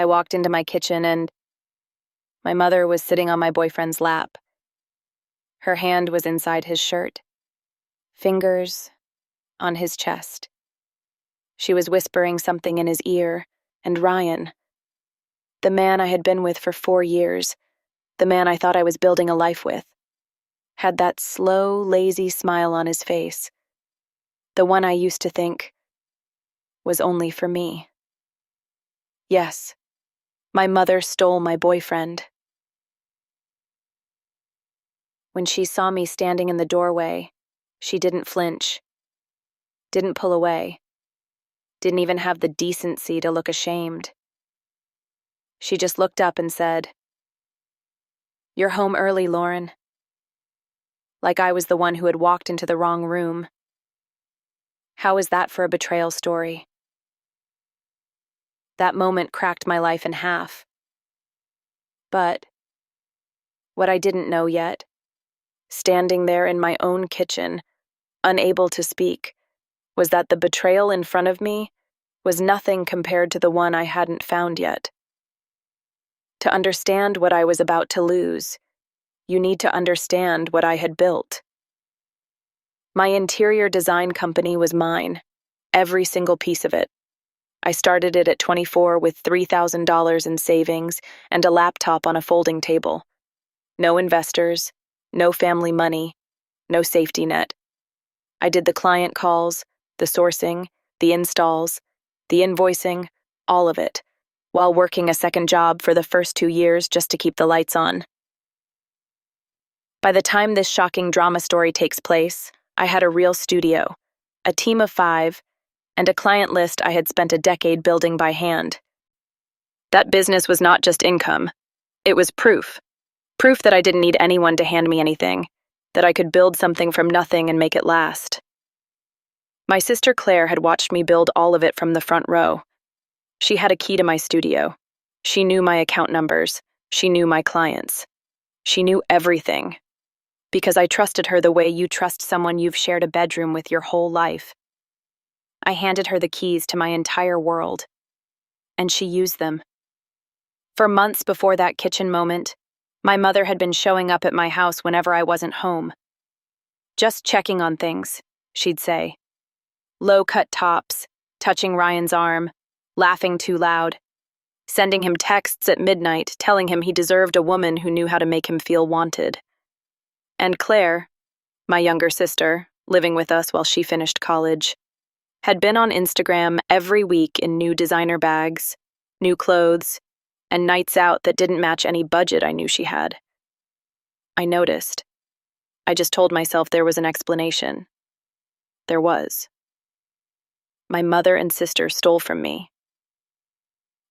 I walked into my kitchen and my mother was sitting on my boyfriend's lap. Her hand was inside his shirt, fingers on his chest. She was whispering something in his ear, and Ryan, the man I had been with for 4 years, the man I thought I was building a life with, had that slow, lazy smile on his face, the one I used to think was only for me. Yes, my mother stole my boyfriend. When she saw me standing in the doorway, she didn't flinch, didn't pull away, didn't even have the decency to look ashamed. She just looked up and said, "You're home early, Lauren." Like I was the one who had walked into the wrong room. How is that for a betrayal story? That moment cracked my life in half. But what I didn't know yet, standing there in my own kitchen, unable to speak, was that the betrayal in front of me was nothing compared to the one I hadn't found yet. To understand what I was about to lose, you need to understand what I had built. My interior design company was mine, every single piece of it. I started it at 24 with $3,000 in savings and a laptop on a folding table. No investors, no family money, no safety net. I did the client calls, the sourcing, the installs, the invoicing, all of it, while working a second job for the first 2 years just to keep the lights on. By the time this shocking drama story takes place, I had a real studio, a team of 5, and a client list I had spent a decade building by hand. That business was not just income. It was proof. Proof that I didn't need anyone to hand me anything, that I could build something from nothing and make it last. My sister Claire had watched me build all of it from the front row. She had a key to my studio. She knew my account numbers. She knew my clients. She knew everything. Because I trusted her the way you trust someone you've shared a bedroom with your whole life. I handed her the keys to my entire world, and she used them. For months before that kitchen moment, my mother had been showing up at my house whenever I wasn't home. Just checking on things, she'd say. Low-cut tops, touching Ryan's arm, laughing too loud, sending him texts at midnight telling him he deserved a woman who knew how to make him feel wanted. And Claire, my younger sister, living with us while she finished college, had been on Instagram every week in new designer bags, new clothes, and nights out that didn't match any budget I knew she had. I noticed. I just told myself there was an explanation. There was. My mother and sister stole from me.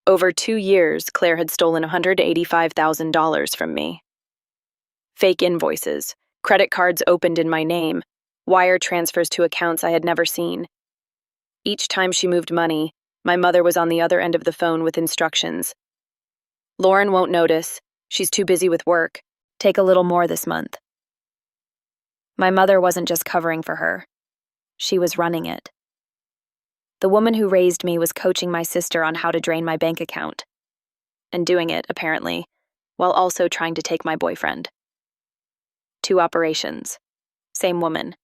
Over 2 years, Claire had stolen $185,000 from me. Fake invoices, credit cards opened in my name, wire transfers to accounts I had never seen. Each time she moved money, my mother was on the other end of the phone with instructions. Lauren won't notice. She's too busy with work. Take a little more this month. My mother wasn't just covering for her. She was running it. The woman who raised me was coaching my sister on how to drain my bank account. And doing it, apparently, while also trying to take my boyfriend. 2 operations. Same woman.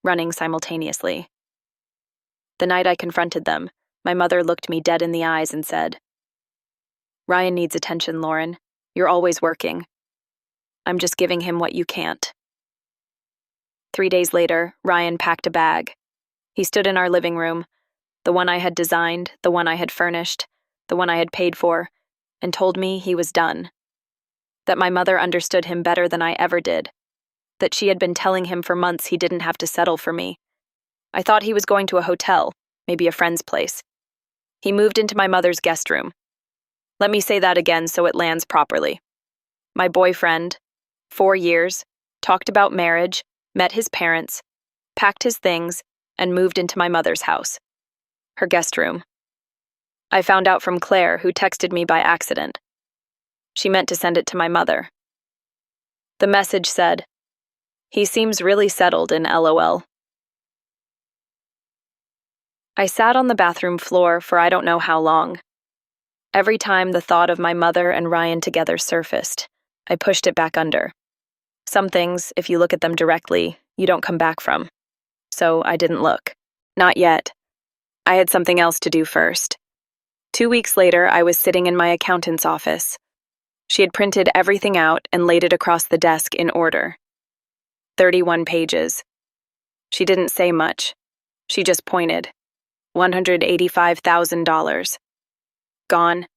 Running simultaneously. The night I confronted them, my mother looked me dead in the eyes and said, "Ryan needs attention, Lauren. You're always working. I'm just giving him what you can't." 3 days later, Ryan packed a bag. He stood in our living room, the one I had designed, the one I had furnished, the one I had paid for, and told me he was done. That my mother understood him better than I ever did. That she had been telling him for months he didn't have to settle for me. I thought he was going to a hotel, maybe a friend's place. He moved into my mother's guest room. Let me say that again so it lands properly. My boyfriend, 4 years, talked about marriage, met his parents, packed his things, and moved into my mother's house. Her guest room. I found out from Claire, who texted me by accident. She meant to send it to my mother. The message said, "He seems really settled in LOL." I sat on the bathroom floor for I don't know how long. Every time the thought of my mother and Ryan together surfaced, I pushed it back under. Some things, if you look at them directly, you don't come back from. So I didn't look. Not yet. I had something else to do first. 2 weeks later, I was sitting in my accountant's office. She had printed everything out and laid it across the desk in order. 31 pages. She didn't say much. She just pointed. $185,000. Gone.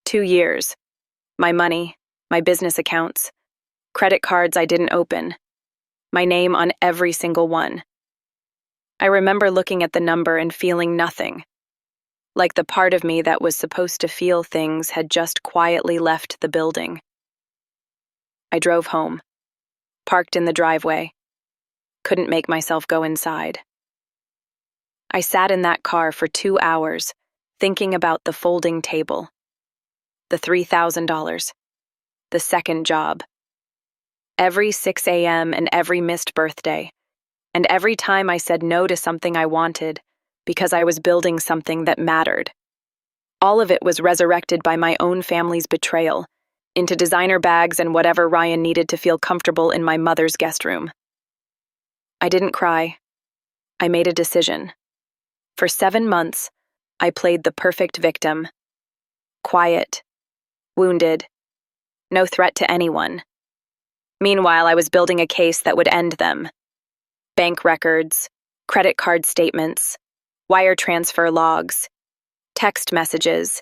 2 years. My money, my business accounts, credit cards I didn't open, my name on every single one. I remember looking at the number and feeling nothing. Like the part of me that was supposed to feel things had just quietly left the building. I drove home, parked in the driveway, couldn't make myself go inside. I sat in that car for 2 hours, thinking about the folding table, the $3,000, the second job, every 6 a.m. and every missed birthday, and every time I said no to something I wanted because I was building something that mattered. All of it was resurrected by my own family's betrayal into designer bags and whatever Ryan needed to feel comfortable in my mother's guest room. I didn't cry. I made a decision. For 7 months, I played the perfect victim. Quiet, wounded, no threat to anyone. Meanwhile, I was building a case that would end them. Bank records, credit card statements, wire transfer logs, text messages,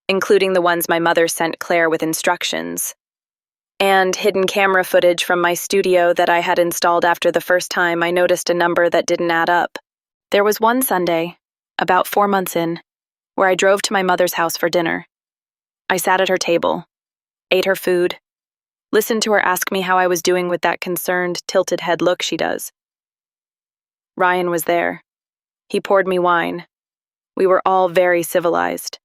including the ones my mother sent Claire with instructions, and hidden camera footage from my studio that I had installed after the first time I noticed a number that didn't add up. There was one Sunday, about 4 months in, where I drove to my mother's house for dinner. I sat at her table, ate her food, listened to her ask me how I was doing with that concerned, tilted head look she does. Ryan was there. He poured me wine. We were all very civilized.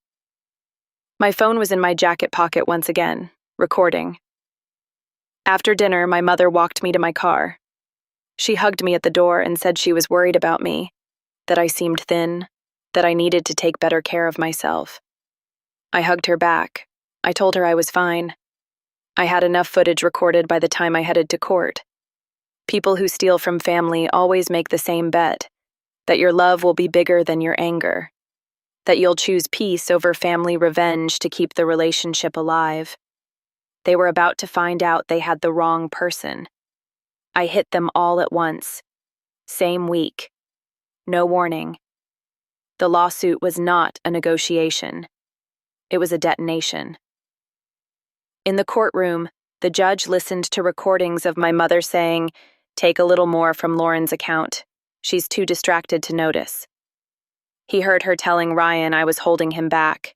My phone was in my jacket pocket once again, recording. After dinner, my mother walked me to my car. She hugged me at the door and said she was worried about me, that I seemed thin, that I needed to take better care of myself. I hugged her back. I told her I was fine. I had enough footage recorded by the time I headed to court. People who steal from family always make the same bet, that your love will be bigger than your anger, that you'll choose peace over family revenge to keep the relationship alive. They were about to find out they had the wrong person. I hit them all at once. Same week. No warning. The lawsuit was not a negotiation. It was a detonation. In the courtroom, the judge listened to recordings of my mother saying, "Take a little more from Lauren's account. She's too distracted to notice." He heard her telling Ryan I was holding him back.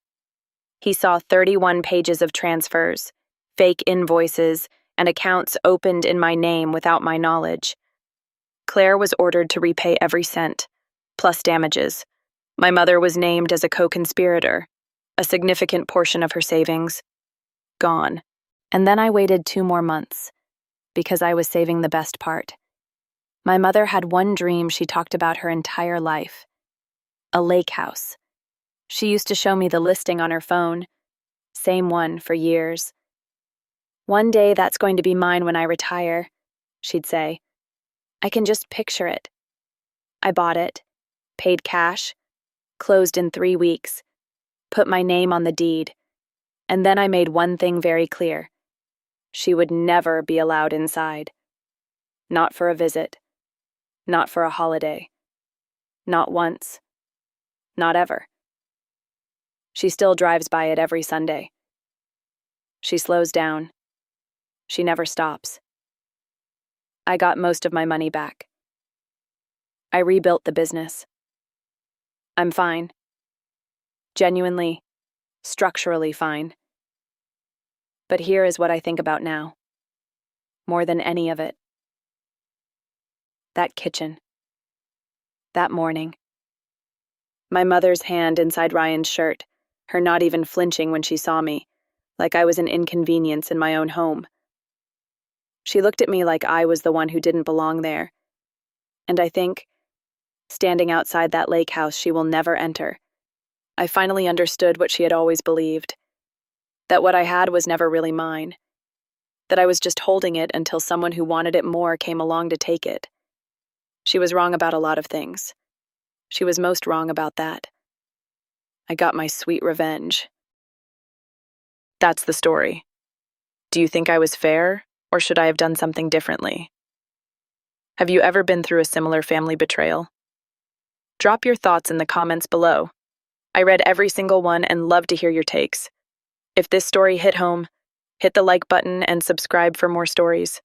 He saw 31 pages of transfers, fake invoices, and accounts opened in my name without my knowledge. Claire was ordered to repay every cent, plus damages. My mother was named as a co-conspirator, a significant portion of her savings. Gone. And then I waited 2 more months, because I was saving the best part. My mother had one dream she talked about her entire life. A lake house. She used to show me the listing on her phone. Same one for years. "One day that's going to be mine when I retire," she'd say. I can just picture it. I bought it, paid cash, closed in 3 weeks, put my name on the deed, and then I made one thing very clear. She would never be allowed inside. Not for a visit. Not for a holiday. Not once. Not ever. She still drives by it every Sunday. She slows down. She never stops. I got most of my money back. I rebuilt the business. I'm fine. Genuinely, structurally fine. But here is what I think about now. More than any of it. That kitchen. That morning. My mother's hand inside Ryan's shirt, her not even flinching when she saw me, like I was an inconvenience in my own home. She looked at me like I was the one who didn't belong there. And I think, standing outside that lake house she will never enter, I finally understood what she had always believed, that what I had was never really mine, that I was just holding it until someone who wanted it more came along to take it. She was wrong about a lot of things. She was most wrong about that. I got my sweet revenge. That's the story. Do you think I was fair, or should I have done something differently? Have you ever been through a similar family betrayal? Drop your thoughts in the comments below. I read every single one and love to hear your takes. If this story hit home, hit the like button and subscribe for more stories.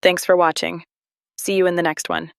Thanks for watching. See you in the next one.